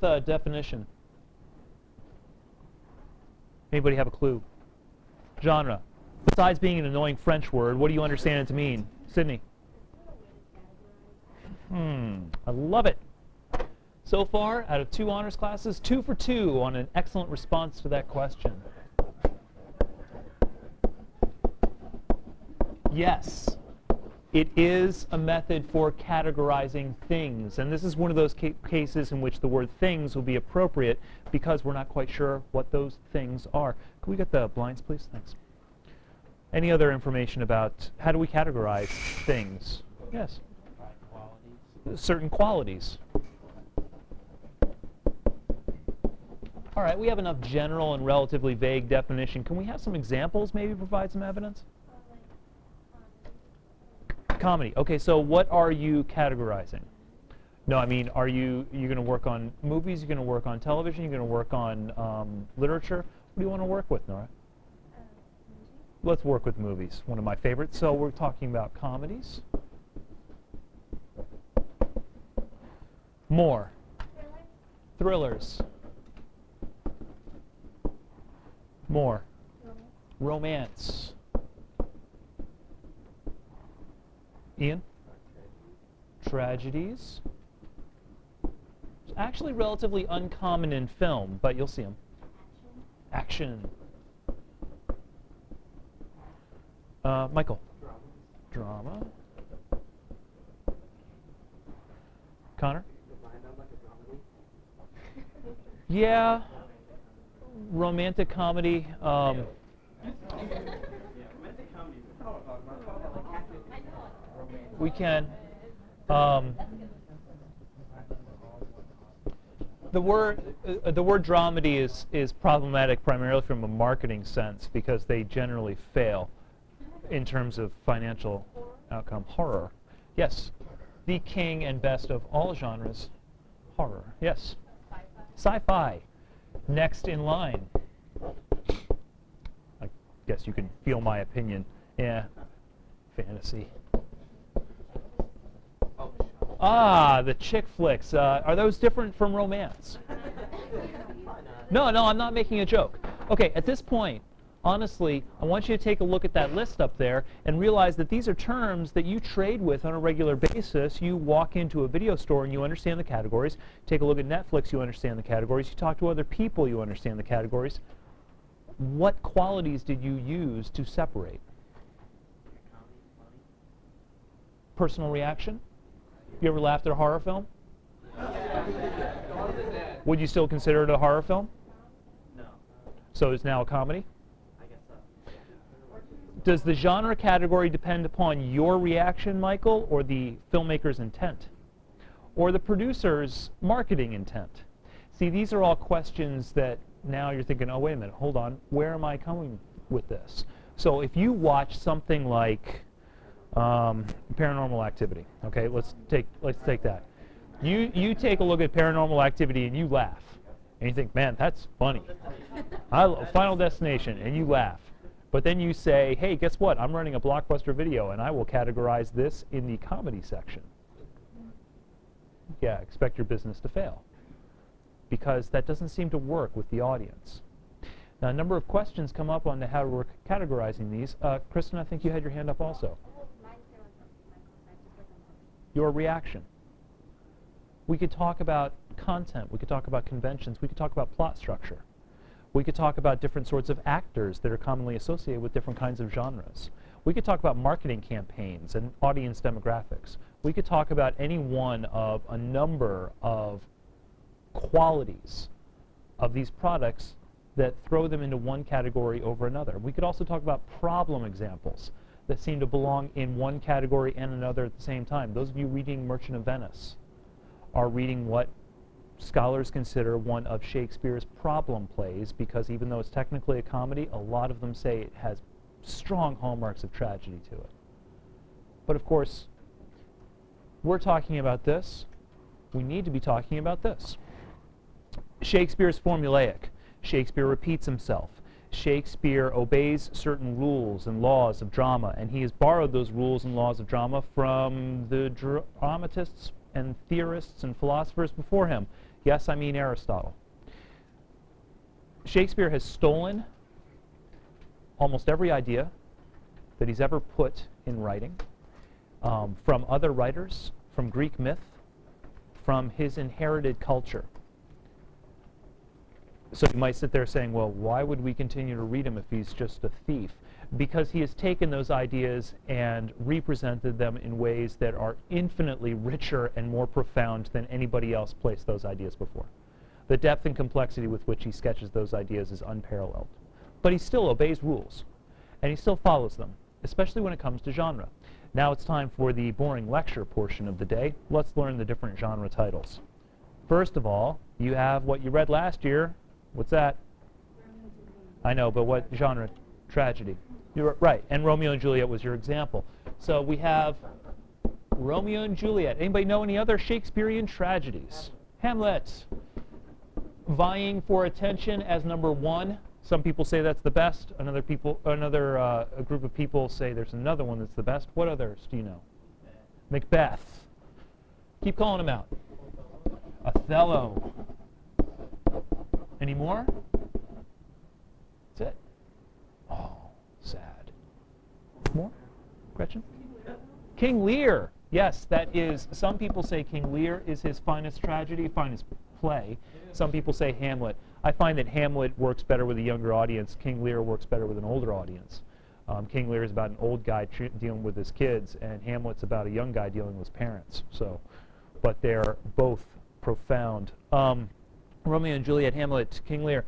Definition. Anybody have a clue? Genre. Besides being an annoying French word, what do you understand it to mean? Sydney. I love it. So far, out of 2 honors classes, 2 for 2 on an excellent response to that question. Yes, it is a method for categorizing things. And this is one of those cases in which the word things will be appropriate because we're not quite sure what those things are. Can we get the blinds, please? Thanks. Any other information about how do we categorize things? Yes. Qualities. Certain qualities. All right, we have enough general and relatively vague definition. Can we have some examples, maybe provide some evidence? Comedy. Okay, so what are you categorizing? No, I mean, you're going to work on movies, you're going to work on television, you're going to work on literature? What do you want to work with, Nora? Let's work with movies, one of my favorites. So we're talking about comedies. More. Thrillers. More. Romance. Ian? Tragedies. It's actually relatively uncommon in film, but you'll see them. Action. Michael? Drama. Connor? Yeah. Romantic comedy. We can. The word dramedy is problematic primarily from a marketing sense because they generally fail in terms of financial outcome. Horror. Yes. The king and best of all genres. Horror. Yes. Sci-fi. Next in line. I guess you can feel my opinion. Yeah. Fantasy. Ah, the chick flicks. Are those different from romance? No, I'm not making a joke. Okay, at this point, honestly, I want you to take a look at that list up there and realize that these are terms that you trade with on a regular basis. You walk into a video store and you understand the categories. Take a look at Netflix, you understand the categories. You talk to other people, you understand the categories. What qualities did you use to separate? Personal reaction? You ever laughed at a horror film? Would you still consider it a horror film? No. So it's now a comedy? I guess so. Does the genre category depend upon your reaction, Michael, or the filmmaker's intent? Or the producer's marketing intent? See, these are all questions that now you're thinking, oh, wait a minute, hold on, where am I coming with this? So if you watch something like Paranormal Activity. Okay, let's take that. You take a look at Paranormal Activity and you laugh, and you think, man, that's funny. Final Destination, and you laugh. But then you say, hey, guess what? I'm running a Blockbuster Video, and I will categorize this in the comedy section. Yeah, expect your business to fail, because that doesn't seem to work with the audience. Now, a number of questions come up on how we're categorizing these. Kristen, I think you had your hand up also. Your reaction. We could talk about content. We could talk about conventions. We could talk about plot structure. We could talk about different sorts of actors that are commonly associated with different kinds of genres. We could talk about marketing campaigns and audience demographics. We could talk about any one of a number of qualities of these products that throw them into one category over another. We could also talk about problem examples that seem to belong in one category and another at the same time. Those of you reading Merchant of Venice are reading what scholars consider one of Shakespeare's problem plays, because even though it's technically a comedy, a lot of them say it has strong hallmarks of tragedy to it. But of course, we're talking about this. We need to be talking about this. Shakespeare's formulaic. Shakespeare repeats himself. Shakespeare obeys certain rules and laws of drama, and he has borrowed those rules and laws of drama from the dramatists and theorists and philosophers before him. Yes, I mean Aristotle. Shakespeare has stolen almost every idea that he's ever put in writing from other writers, from Greek myth, from his inherited culture. So you might sit there saying, well, why would we continue to read him if he's just a thief? Because he has taken those ideas and represented them in ways that are infinitely richer and more profound than anybody else placed those ideas before. The depth and complexity with which he sketches those ideas is unparalleled. But he still obeys rules, and he still follows them, especially when it comes to genre. Now it's time for the boring lecture portion of the day. Let's learn the different genre titles. First of all, you have what you read last year. What's that? I know, but what genre? Tragedy. You're right, and Romeo and Juliet was your example. So we have Romeo and Juliet. Anybody know any other Shakespearean tragedies? Hamlet. Vying for attention as number one. Some people say that's the best. A group of people say there's another one that's the best. What others do you know? Macbeth. Keep calling them out. Othello. Any more? That's it. Oh, sad. More? Gretchen? King Lear. Yes, that is. Some people say King Lear is his finest tragedy, finest play. Some people say Hamlet. I find that Hamlet works better with a younger audience. King Lear works better with an older audience. King Lear is about an old guy dealing with his kids, and Hamlet's about a young guy dealing with his parents. So, but they're both profound. Romeo and Juliet, Hamlet, King Lear.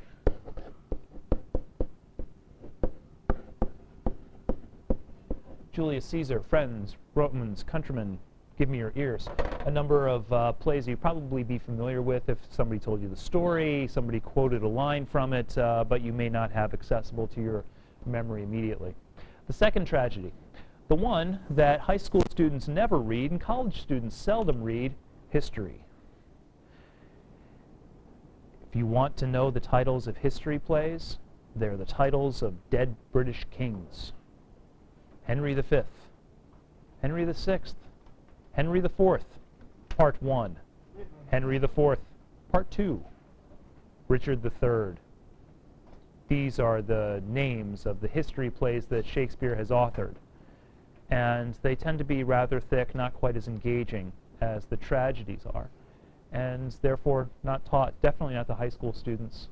Julius Caesar, friends, Romans, countrymen, give me your ears. A number of plays you'd probably be familiar with if somebody told you the story, somebody quoted a line from it, but you may not have accessible to your memory immediately. The second tragedy, the one that high school students never read and college students seldom read, history. If you want to know the titles of history plays, they're the titles of dead British kings. Henry V, Henry VI, Henry IV, Part 1, Henry IV, Part 2, Richard III. These are the names of the history plays that Shakespeare has authored. And they tend to be rather thick, not quite as engaging as the tragedies are. And therefore not taught, definitely not to high school students.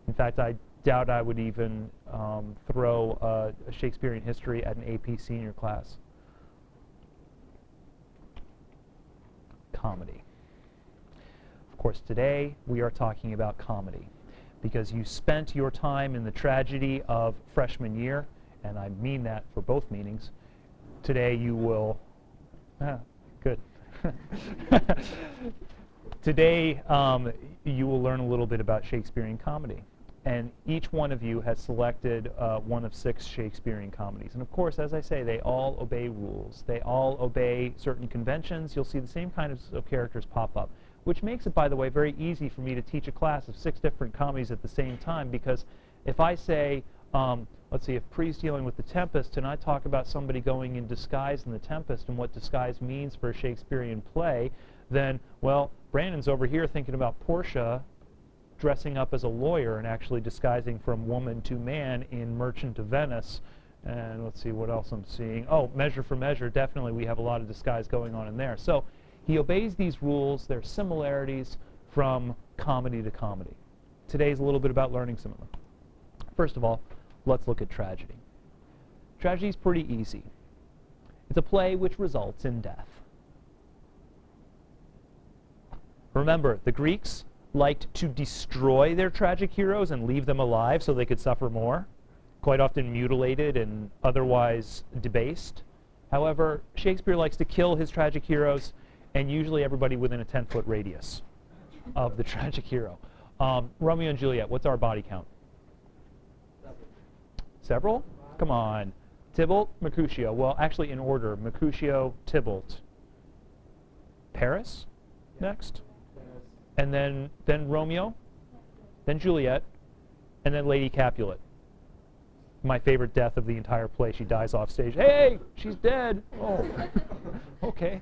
In fact, I doubt I would even throw a Shakespearean history at an AP senior class. Comedy. Of course, today we are talking about comedy because you spent your time in the tragedy of freshman year, and I mean that for both meanings. Today you will, good. Today you will learn a little bit about Shakespearean comedy. And each one of you has selected one of 6 Shakespearean comedies. And of course, as I say, they all obey rules. They all obey certain conventions. You'll see the same kinds of characters pop up, which makes it, by the way, very easy for me to teach a class of 6 different comedies at the same time, because if I say, let's see, if Pre's dealing with The Tempest, and I talk about somebody going in disguise in The Tempest and what disguise means for a Shakespearean play, then, well, Brandon's over here thinking about Portia dressing up as a lawyer and actually disguising from woman to man in Merchant of Venice. And let's see what else I'm seeing. Oh, Measure for Measure, definitely we have a lot of disguise going on in there. So he obeys these rules. There are similarities from comedy to comedy. Today's a little bit about learning some of them. First of all, let's look at tragedy. Tragedy is pretty easy. It's a play which results in death. Remember, the Greeks liked to destroy their tragic heroes and leave them alive so they could suffer more, quite often mutilated and otherwise debased. However, Shakespeare likes to kill his tragic heroes, and usually everybody within a 10-foot radius of the tragic hero. Romeo and Juliet, what's our body count? Several? Come on. Tybalt, Mercutio. Well, actually in order. Mercutio, Tybalt. Paris next. And then Romeo, then Juliet, and then Lady Capulet. My favorite death of the entire play. She dies off stage. Hey, she's dead. Oh, okay.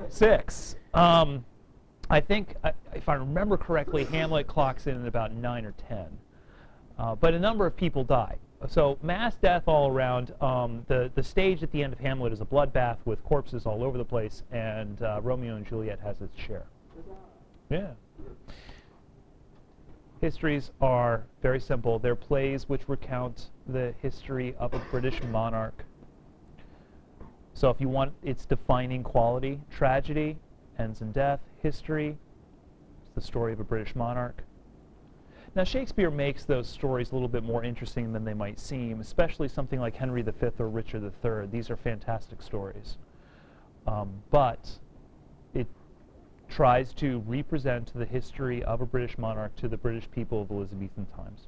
6. I think, if I remember correctly, Hamlet clocks in at about 9 or 10. But a number of people die. So mass death all around. The stage at the end of Hamlet is a bloodbath with corpses all over the place, and Romeo and Juliet has its share. Yeah. Histories are very simple. They're plays which recount the history of a British monarch. So if you want its defining quality, tragedy ends in death. History is the story of a British monarch. Now, Shakespeare makes those stories a little bit more interesting than they might seem, especially something like Henry V or Richard III. These are fantastic stories. But it tries to represent the history of a British monarch to the British people of Elizabethan times.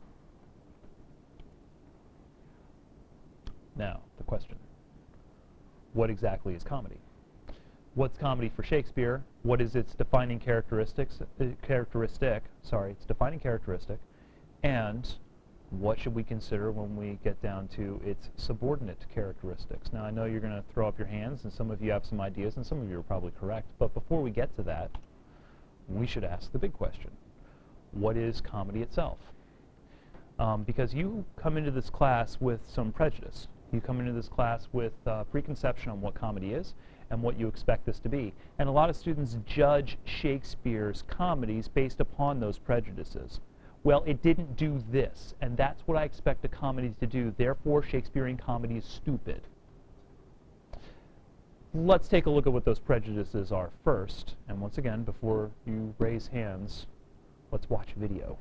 Now, the question. What exactly is comedy? What's comedy for Shakespeare? What is its defining characteristic? Its defining characteristic. And what should we consider when we get down to its subordinate characteristics? Now, I know you're going to throw up your hands, and some of you have some ideas, and some of you are probably correct. But before we get to that, we should ask the big question. What is comedy itself? Because you come into this class with some prejudice. You come into this class with preconception on what comedy is and what you expect this to be. And a lot of students judge Shakespeare's comedies based upon those prejudices. Well, it didn't do this, and that's what I expect a comedy to do. Therefore, Shakespearean comedy is stupid. Let's take a look at what those prejudices are first. And once again, before you raise hands, let's watch a video.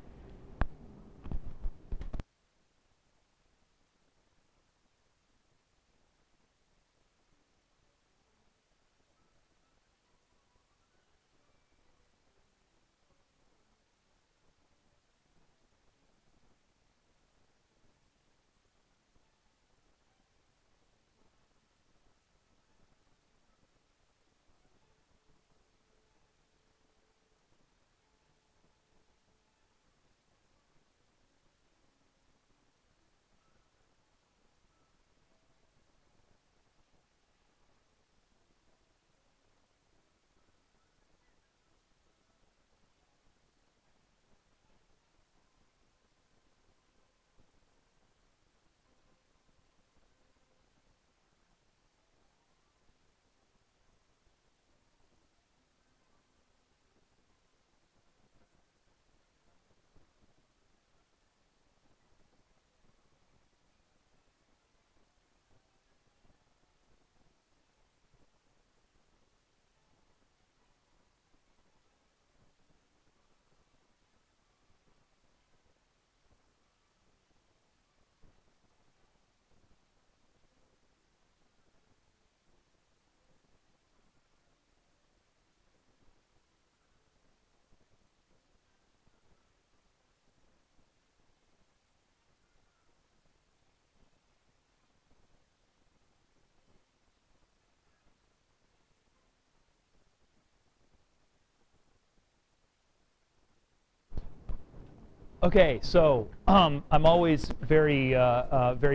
Okay, so I'm always very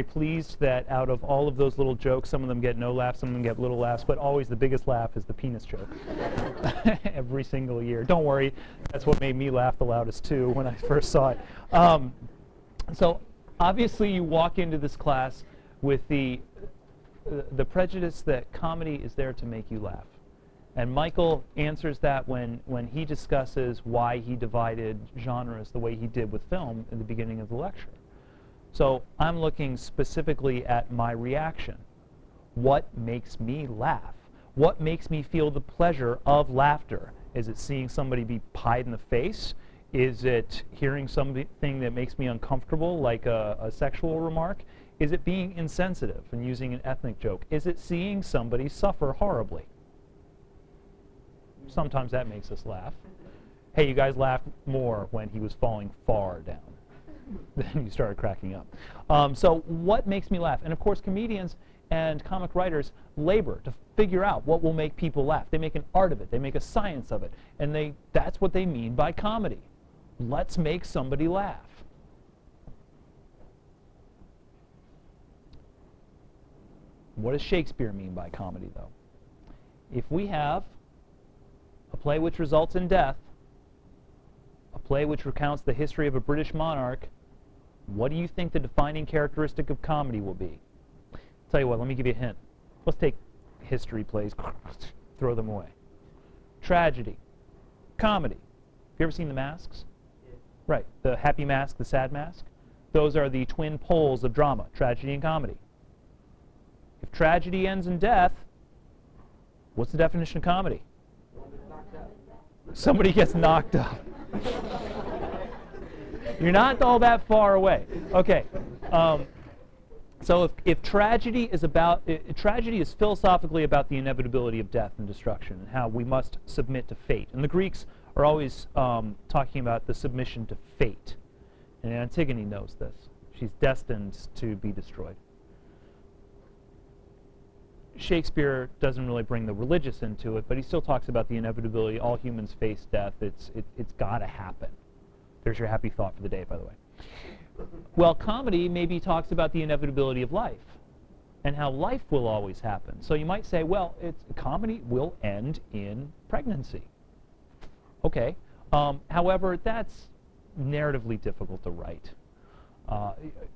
pleased that out of all of those little jokes, some of them get no laughs, some of them get little laughs, but always the biggest laugh is the penis joke. Every single year. Don't worry, that's what made me laugh the loudest too when I first saw it. So obviously you walk into this class with the prejudice that comedy is there to make you laugh. And Michael answers that when he discusses why he divided genres the way he did with film in the beginning of the lecture. So I'm looking specifically at my reaction. What makes me laugh? What makes me feel the pleasure of laughter? Is it seeing somebody be pied in the face? Is it hearing something that makes me uncomfortable, like a sexual remark? Is it being insensitive and using an ethnic joke? Is it seeing somebody suffer horribly? Sometimes that makes us laugh. Hey, you guys laughed more when he was falling far down. Then you started cracking up. So what makes me laugh? And of course, comedians and comic writers labor to figure out what will make people laugh. They make an art of it. They make a science of it. And that's what they mean by comedy. Let's make somebody laugh. What does Shakespeare mean by comedy, though? If we have a play which results in death, a play which recounts the history of a British monarch, what do you think the defining characteristic of comedy will be? Tell you what, let me give you a hint. Let's take history plays, throw them away. Tragedy, comedy. Have you ever seen The Masks? Yeah. Right, the happy mask, the sad mask. Those are the twin poles of drama, tragedy and comedy. If tragedy ends in death, what's the definition of comedy? Somebody gets knocked up. You're not all that far away. Okay. So if tragedy is tragedy is philosophically about the inevitability of death and destruction and how we must submit to fate. And the Greeks are always talking about the submission to fate. And Antigone knows this. She's destined to be destroyed. Shakespeare doesn't really bring the religious into it, but he still talks about the inevitability. All humans face death. It's got to happen. There's your happy thought for the day, by the way. Well, comedy maybe talks about the inevitability of life and how life will always happen. So you might say, well, comedy will end in pregnancy. Okay. However, that's narratively difficult to write.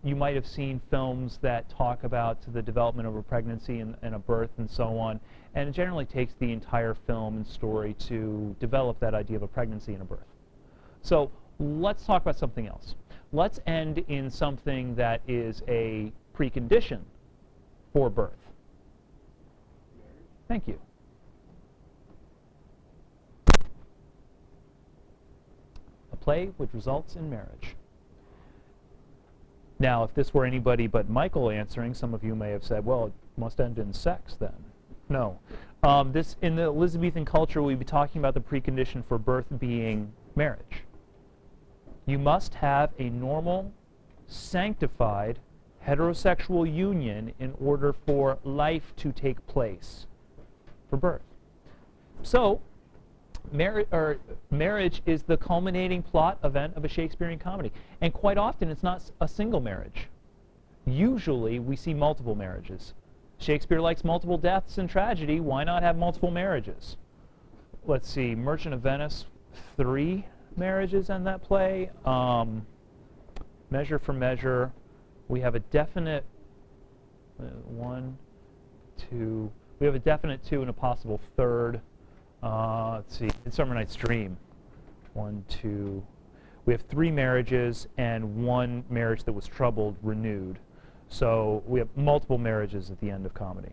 You might have seen films that talk about the development of a pregnancy and a birth and so on, and it generally takes the entire film and story to develop that idea of a pregnancy and a birth. So let's talk about something else. Let's end in something that is a precondition for birth. Thank you. A play which results in marriage. Now, if this were anybody but Michael answering, some of you may have said, well, it must end in sex then. No. This, in the Elizabethan culture, we'd be talking about the precondition for birth being marriage. You must have a normal, sanctified, heterosexual union in order for life to take place for birth. So, marriage is the culminating plot event of a Shakespearean comedy. And quite often, it's not a single marriage. Usually, we see multiple marriages. Shakespeare likes multiple deaths and tragedy. Why not have multiple marriages? Let's see, Merchant of Venice, 3 marriages in that play. Measure for Measure, we have a definite 1, 2. We have a definite 2 and a possible 3rd. Let's see, Midsummer Night's Dream, 1, 2. We have 3 marriages and 1 marriage that was troubled, renewed. So we have multiple marriages at the end of comedy.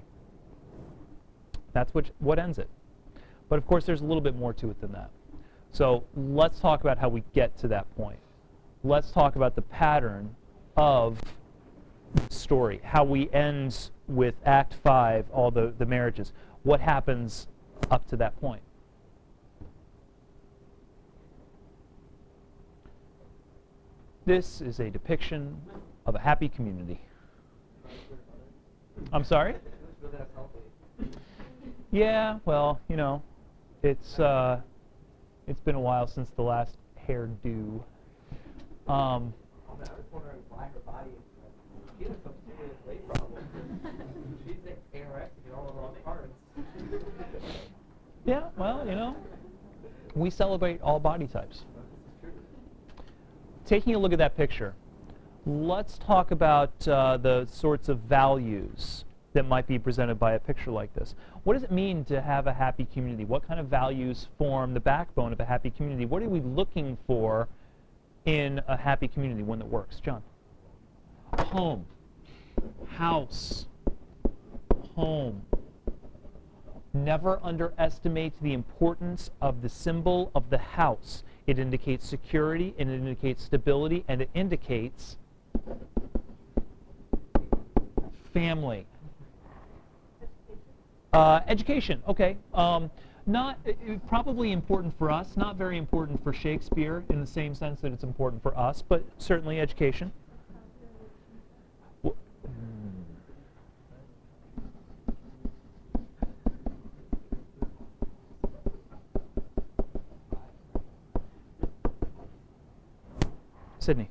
That's what ends it. But of course, there's a little bit more to it than that. So let's talk about how we get to that point. Let's talk about the pattern of the story, how we end with Act 5, all the marriages. What happens up to that point? This is a depiction of a happy community. I'm sorry? Yeah, well, you know, it's been a while since the last hairdo. I was wondering why her body she has some serious weight problem. She's anorexic in all the wrong parts. Yeah, well, you know, we celebrate all body types. Taking a look at that picture, let's talk about the sorts of values that might be presented by a picture like this. What does it mean to have a happy community? What kind of values form the backbone of a happy community? What are we looking for in a happy community, one that works? John? Home, house, home. Never underestimate the importance of the symbol of the house. It indicates security, and it indicates stability, and it indicates family. Education, okay. Not probably important for us, not very important for Shakespeare in the same sense that it's important for us, but certainly education. Sydney.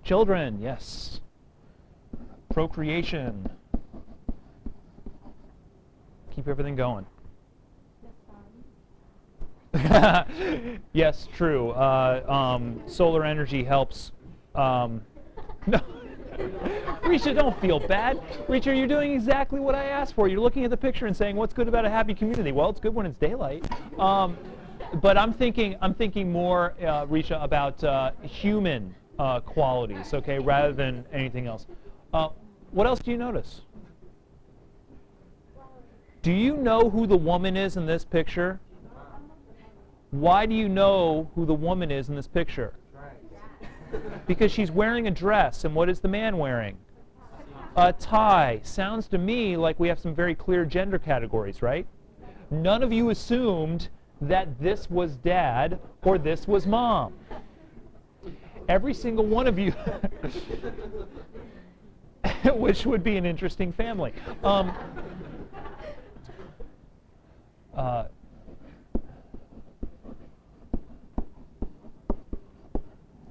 Children, yes. Procreation. Keep everything going. Yes, true. Solar energy helps. No. Risha, don't feel bad. Risha, you're doing exactly what I asked for. You're looking at the picture and saying, what's good about a happy community? Well, it's good when it's daylight. But I'm thinking more, Risha, about human qualities, okay, rather than anything else. What else do you notice? Do you know who the woman is in this picture? Why do you know who the woman is in this picture? Because she's wearing a dress, and what is the man wearing? A tie. Sounds to me like we have some very clear gender categories, right? None of you assumed that this was dad or this was mom. Every single one of you, which would be an interesting family.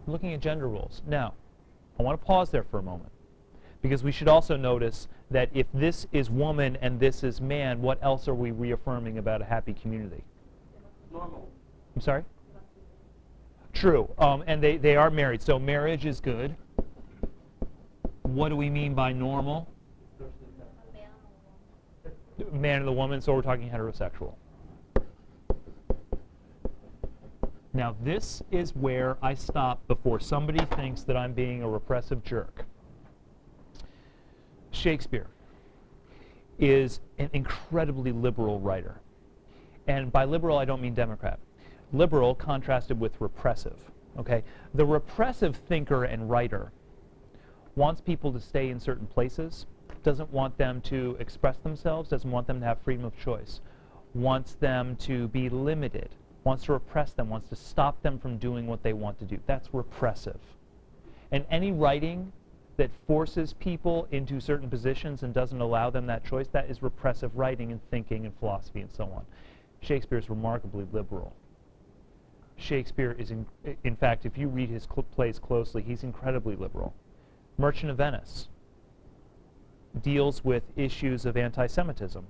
Looking at gender roles. Now, I want to pause there for a moment, because we should also notice that if this is woman and this is man, what else are we reaffirming about a happy community? Normal. I'm sorry? True. And they are married, so marriage is good. What do we mean by normal? Man and the woman, so we're talking heterosexual. Now, this is where I stop before somebody thinks that I'm being a repressive jerk. Shakespeare is an incredibly liberal writer. And by liberal, I don't mean Democrat. Liberal contrasted with repressive. Okay? The repressive thinker and writer wants people to stay in certain places, doesn't want them to express themselves, doesn't want them to have freedom of choice, wants them to be limited, wants to repress them, wants to stop them from doing what they want to do. That's repressive. And any writing that forces people into certain positions and doesn't allow them that choice, that is repressive writing and thinking and philosophy and so on. Shakespeare is remarkably liberal. Shakespeare is, in fact, if you read his plays closely, he's incredibly liberal. Merchant of Venice deals with issues of anti-Semitism.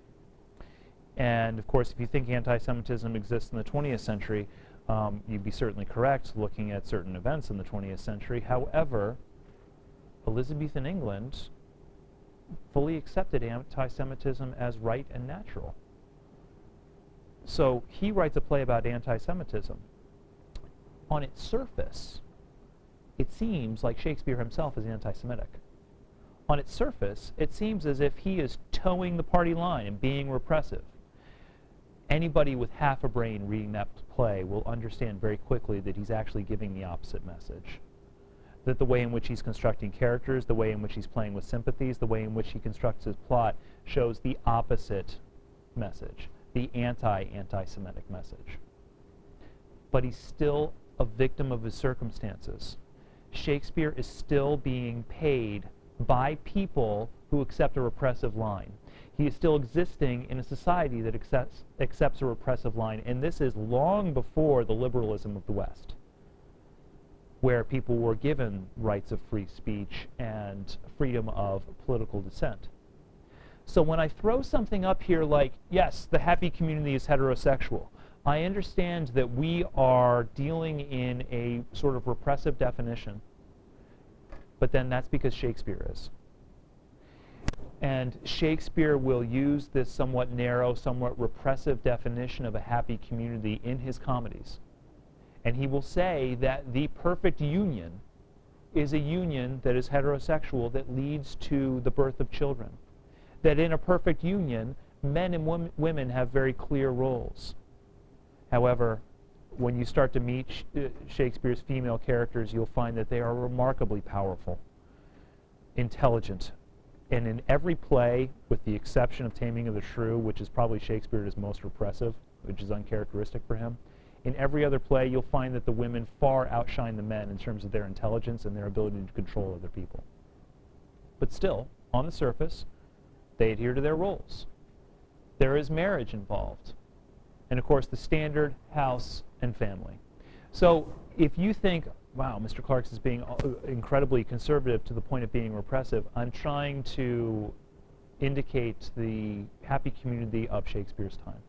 And of course, if you think anti-Semitism exists in the 20th century, you'd be certainly correct looking at certain events in the 20th century. However, Elizabethan England fully accepted anti-Semitism as right and natural. So he writes a play about anti-Semitism. On its surface, it seems like Shakespeare himself is anti-Semitic. On its surface, it seems as if he is towing the party line and being repressive. Anybody with half a brain reading that play will understand very quickly that he's actually giving the opposite message. That the way in which he's constructing characters, the way in which he's playing with sympathies, the way in which he constructs his plot shows the opposite message, the anti-Semitic message. But he's still a victim of his circumstances. Shakespeare is still being paid by people who accept a repressive line. He is still existing in a society that accepts a repressive line, and this is long before the liberalism of the West, where people were given rights of free speech and freedom of political dissent. So when I throw something up here like, yes, the happy community is heterosexual, I understand that we are dealing in a sort of repressive definition, but then that's because Shakespeare is. And Shakespeare will use this somewhat narrow, somewhat repressive definition of a happy community in his comedies. And he will say that the perfect union is a union that is heterosexual that leads to the birth of children. That in a perfect union, men and women have very clear roles. However, when you start to meet Shakespeare's female characters, you'll find that they are remarkably powerful, intelligent. And in every play, with the exception of Taming of the Shrew, which is probably Shakespeare at his most repressive, which is uncharacteristic for him, in every other play, you'll find that the women far outshine the men in terms of their intelligence and their ability to control other people. But still, on the surface, they adhere to their roles. There is marriage involved. And of course, the standard house and family. So if you think, wow, Mr. Clark's is being incredibly conservative to the point of being repressive, I'm trying to indicate the happy community of Shakespeare's time,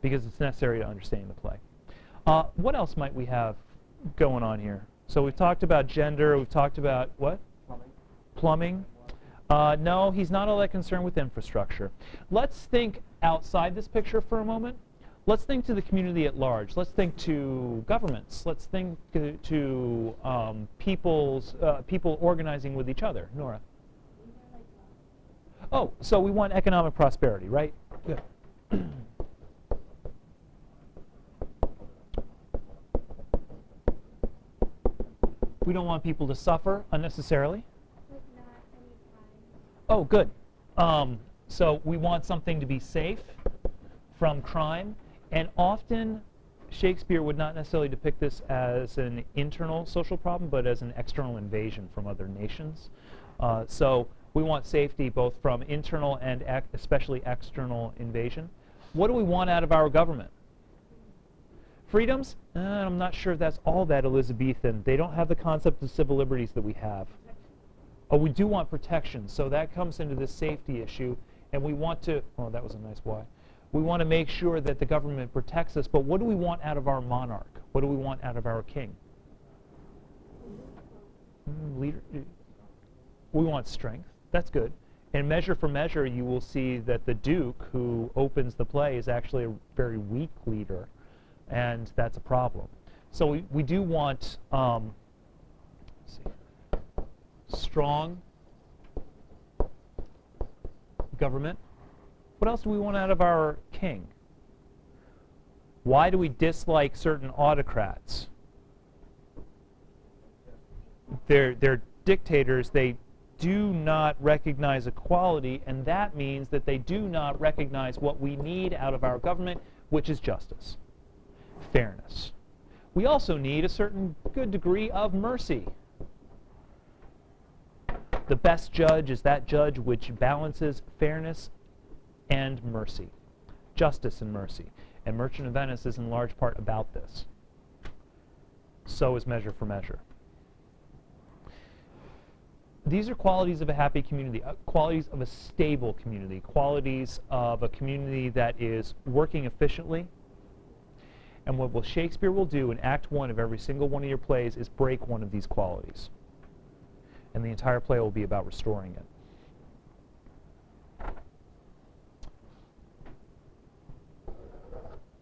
because it's necessary to understand the play. What else might we have going on here? So we've talked about gender. We've talked about what? Plumbing. No, he's not all that concerned with infrastructure. Let's think outside this picture for a moment. Let's think to the community at large. Let's think to governments. Let's think to people organizing with each other. Nora. Oh, so we want economic prosperity, right? Good. We don't want people to suffer unnecessarily. But not any crime. Oh, good. So we want something to be safe from crime. And often Shakespeare would not necessarily depict this as an internal social problem, but as an external invasion from other nations. So we want safety both from internal and especially external invasion. What do we want out of our government? Freedoms? I'm not sure if that's all that Elizabethan. They don't have the concept of civil liberties that we have. Oh, we do want protection, so that comes into this safety issue, and we want to, oh, that was a nice Y. We want to make sure that the government protects us, but what do we want out of our monarch? What do we want out of our king? Leader. We want strength. That's good. In Measure for Measure, you will see that the Duke, who opens the play, is actually a very weak leader, and that's a problem. So we do want let's see, strong government. What else do we want out of our king? Why do we dislike certain autocrats? They're dictators. They do not recognize equality, and that means that they do not recognize what we need out of our government, which is justice, fairness. We also need a certain good degree of mercy. The best judge is that judge which balances fairness and mercy, justice and mercy. And Merchant of Venice is in large part about this. So is Measure for Measure. These are qualities of a happy community, qualities of a stable community, qualities of a community that is working efficiently. And what Shakespeare will do in Act 1 of every single one of your plays is break one of these qualities. And the entire play will be about restoring it.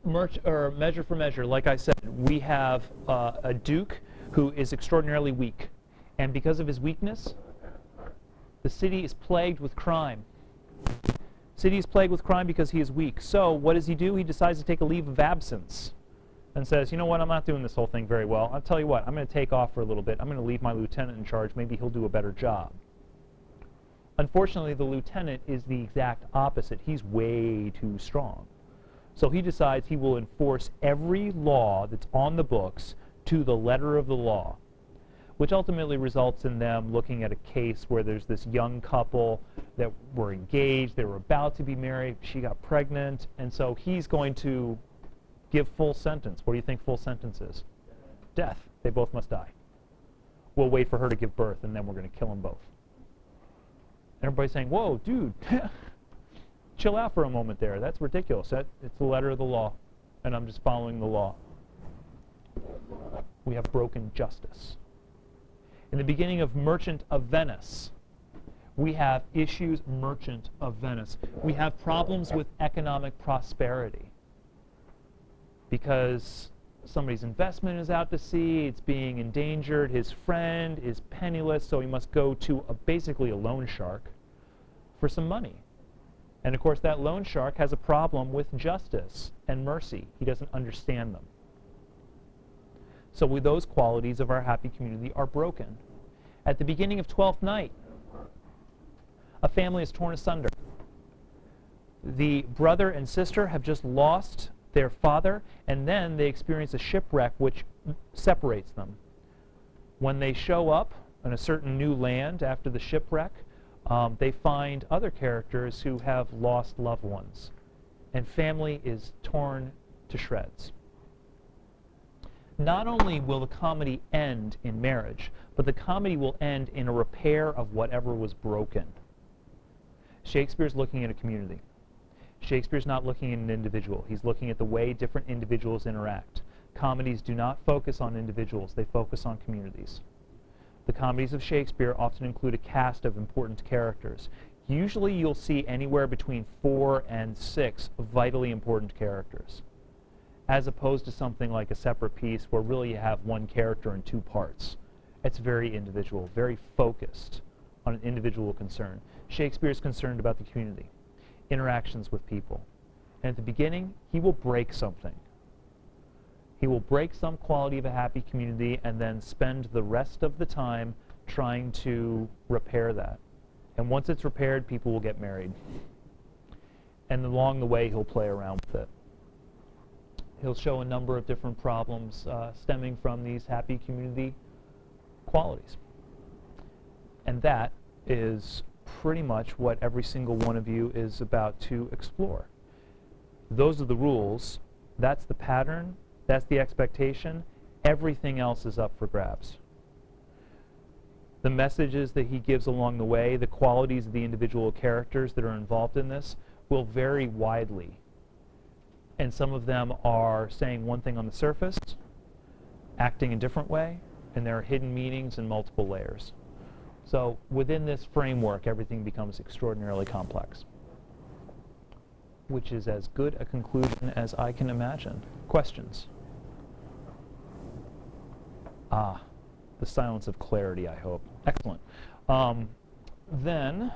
Measure for Measure, like I said, we have a Duke who is extraordinarily weak. And because of his weakness, the city is plagued with crime. The city is plagued with crime because he is weak. So what does he do? He decides to take a leave of absence and says, you know what, I'm not doing this whole thing very well. I'll tell you what, I'm going to take off for a little bit. I'm going to leave my lieutenant in charge. Maybe he'll do a better job. Unfortunately, the lieutenant is the exact opposite. He's way too strong. So he decides he will enforce every law that's on the books to the letter of the law, which ultimately results in them looking at a case where there's this young couple that were engaged, they were about to be married, she got pregnant, and so he's going to give full sentence. What do you think full sentence is? Death. They both must die. We'll wait for her to give birth, and then we're going to kill them both. And everybody's saying, whoa, dude, chill out for a moment there. That's ridiculous. It's the letter of the law, and I'm just following the law. We have broken justice. In the beginning of Merchant of Venice, we have issues Merchant of Venice. We have problems with economic prosperity because somebody's investment is out to sea, it's being endangered, his friend is penniless, so he must go to basically a loan shark for some money. And of course that loan shark has a problem with justice and mercy. He doesn't understand them. So those qualities of our happy community are broken. At the beginning of Twelfth Night, a family is torn asunder. The brother and sister have just lost their father, and then they experience a shipwreck which separates them. When they show up on a certain new land after the shipwreck, they find other characters who have lost loved ones, and family is torn to shreds. Not only will the comedy end in marriage, but the comedy will end in a repair of whatever was broken. Shakespeare's looking at a community. Shakespeare's not looking at an individual. He's looking at the way different individuals interact. Comedies do not focus on individuals, they focus on communities. The comedies of Shakespeare often include a cast of important characters. Usually you'll see anywhere between 4 and 6 vitally important characters, as opposed to something like a separate piece where really you have one character in 2 parts. It's very individual, very focused on an individual concern. Shakespeare is concerned about the community, interactions with people. And at the beginning, he will break something. He will break some quality of a happy community and then spend the rest of the time trying to repair that. And once it's repaired, people will get married. And along the way, he'll play around with it. He'll show a number of different problems stemming from these happy community qualities. And that is pretty much what every single one of you is about to explore. Those are the rules. That's the pattern. That's the expectation. Everything else is up for grabs. The messages that he gives along the way, the qualities of the individual characters that are involved in this, will vary widely. And some of them are saying one thing on the surface, acting a different way, and there are hidden meanings and multiple layers. So within this framework, everything becomes extraordinarily complex, which is as good a conclusion as I can imagine. Questions? The silence of clarity, I hope. Excellent. Then